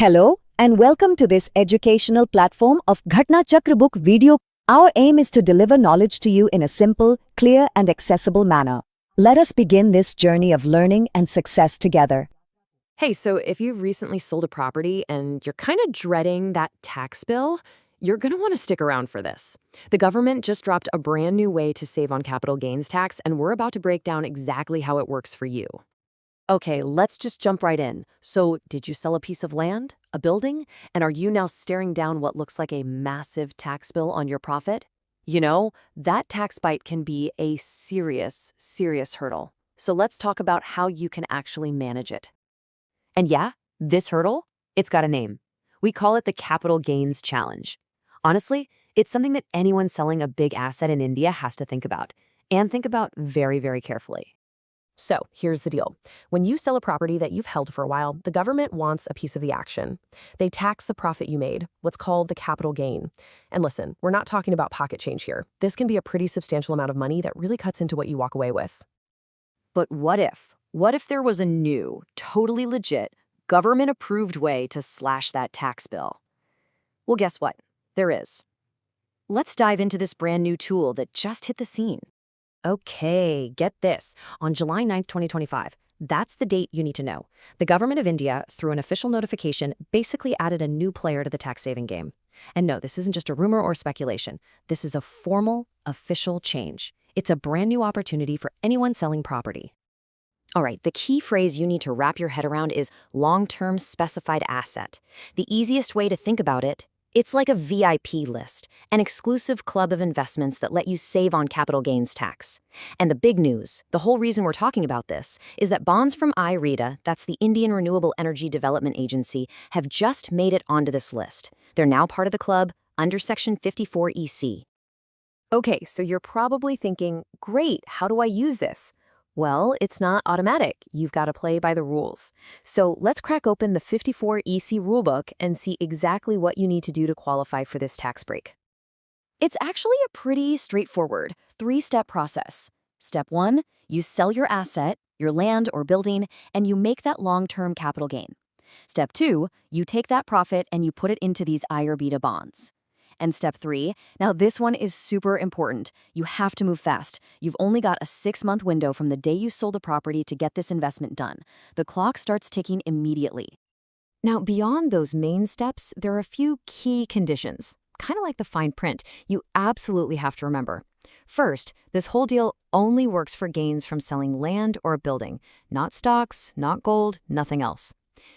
Hello and welcome to this educational platform of Ghatna Chakra book video. Our aim is to deliver knowledge to you in a simple, clear and accessible manner. Let us begin this journey of learning and success together. Hey, so if you've recently sold a property and you're kind of dreading that tax bill, you're going to want to stick around for this. The government just dropped a brand new way to save on capital gains tax, and we're about to break down exactly how it works for you. Okay, let's just jump right in. So, did you sell a piece of land, a building, and are you now staring down what looks like a massive tax bill on your profit? You know, that tax bite can be a serious, serious hurdle. So let's talk about how you can actually manage it. And yeah, this hurdle, it's got a name. We call it the Capital Gains Challenge. Honestly, it's something that anyone selling a big asset in India has to think about, and think about very, very carefully. So here's the deal. When you sell a property that you've held for a while, the government wants a piece of the action. They tax the profit you made, what's called the capital gain. And listen, we're not talking about pocket change here. This can be a pretty substantial amount of money that really cuts into what you walk away with. But what if? What if there was a new, totally legit, government-approved way to slash that tax bill? Well, guess what? There is. Let's dive into this brand new tool that just hit the scene. Okay, get this. On July 9th, 2025, that's the date you need to know. The government of India, through an official notification, basically added a new player to the tax-saving game. And no, this isn't just a rumor or speculation. This is a formal, official change. It's a brand new opportunity for anyone selling property. All right, the key phrase you need to wrap your head around is long-term specified asset. The easiest way to think about it, it's like a VIP list, an exclusive club of investments that let you save on capital gains tax. And the big news, the whole reason we're talking about this, is that bonds from IREDA, that's the Indian Renewable Energy Development Agency, have just made it onto this list. They're now part of the club under Section 54 EC. Okay, so you're probably thinking, great, how do I use this? Well, it's not automatic. You've got to play by the rules. So let's crack open the 54 EC rulebook and see exactly what you need to do to qualify for this tax break. It's actually a pretty straightforward three-step process. Step 1, you sell your asset, your land or building, and you make that long-term capital gain. Step 2, you take that profit and you put it into these IREDA bonds. And step 3, now this one is super important. You have to move fast. You've only got a 6-month window from the day you sold the property to get this investment done. The clock starts ticking immediately. Now, beyond those main steps, there are a few key conditions. Kind of like the fine print, you absolutely have to remember. First, this whole deal only works for gains from selling land or a building, not stocks, not gold, nothing else.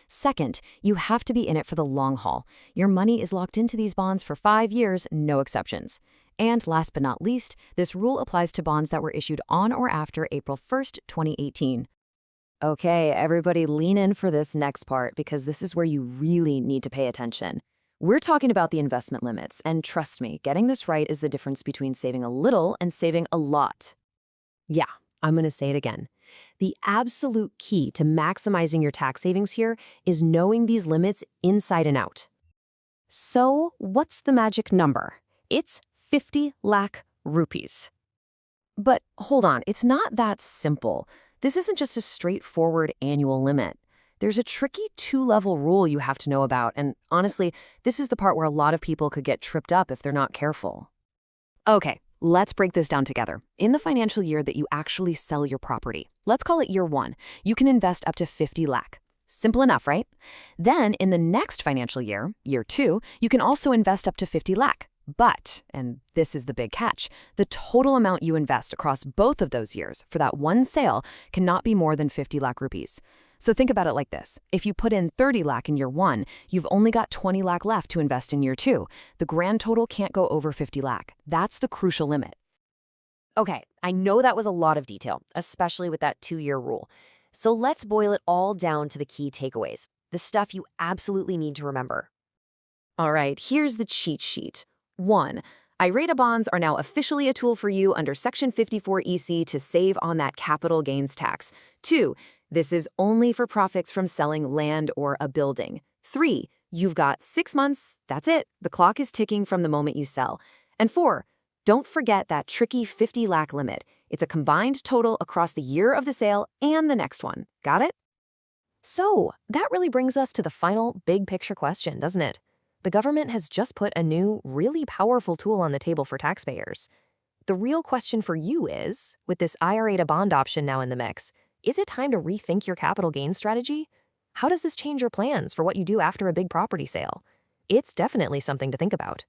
Second, you have to be in it for the long haul. Your money is locked into these bonds for 5 years, no exceptions. And last but not least, this rule applies to bonds that were issued on or after April 1st, 2018. Okay, everybody lean in for this next part because this is where you really need to pay attention. We're talking about the investment limits, and trust me, getting this right is the difference between saving a little and saving a lot. Yeah, I'm going to say it again. The absolute key to maximizing your tax savings here is knowing these limits inside and out. So, what's the magic number? It's 50 lakh rupees. But hold on, it's not that simple. This isn't just a straightforward annual limit. There's a tricky 2-level rule you have to know about, and honestly, this is the part where a lot of people could get tripped up if they're not careful. Okay. Let's break this down together. In the financial year that you actually sell your property, let's call it year 1, you can invest up to 50 lakh. Simple enough, right? Then in the next financial year, year 2, you can also invest up to 50 lakh. But, and this is the big catch, the total amount you invest across both of those years for that one sale cannot be more than 50 lakh rupees. So think about it like this. If you put in 30 lakh in year 1, you've only got 20 lakh left to invest in year 2. The grand total can't go over 50 lakh. That's the crucial limit. Okay, I know that was a lot of detail, especially with that 2-year rule. So let's boil it all down to the key takeaways, the stuff you absolutely need to remember. All right, here's the cheat sheet. 1. IREDA bonds are now officially a tool for you under Section 54 EC to save on that capital gains tax. 2. This is only for profits from selling land or a building. 3. You've got 6 months. That's it. The clock is ticking from the moment you sell. And 4. Don't forget that tricky 50 lakh limit. It's a combined total across the year of the sale and the next one. Got it? So, that really brings us to the final big picture question, doesn't it? The government has just put a new, really powerful tool on the table for taxpayers. The real question for you is, with this IREDA bond option now in the mix, is it time to rethink your capital gains strategy? How does this change your plans for what you do after a big property sale? It's definitely something to think about.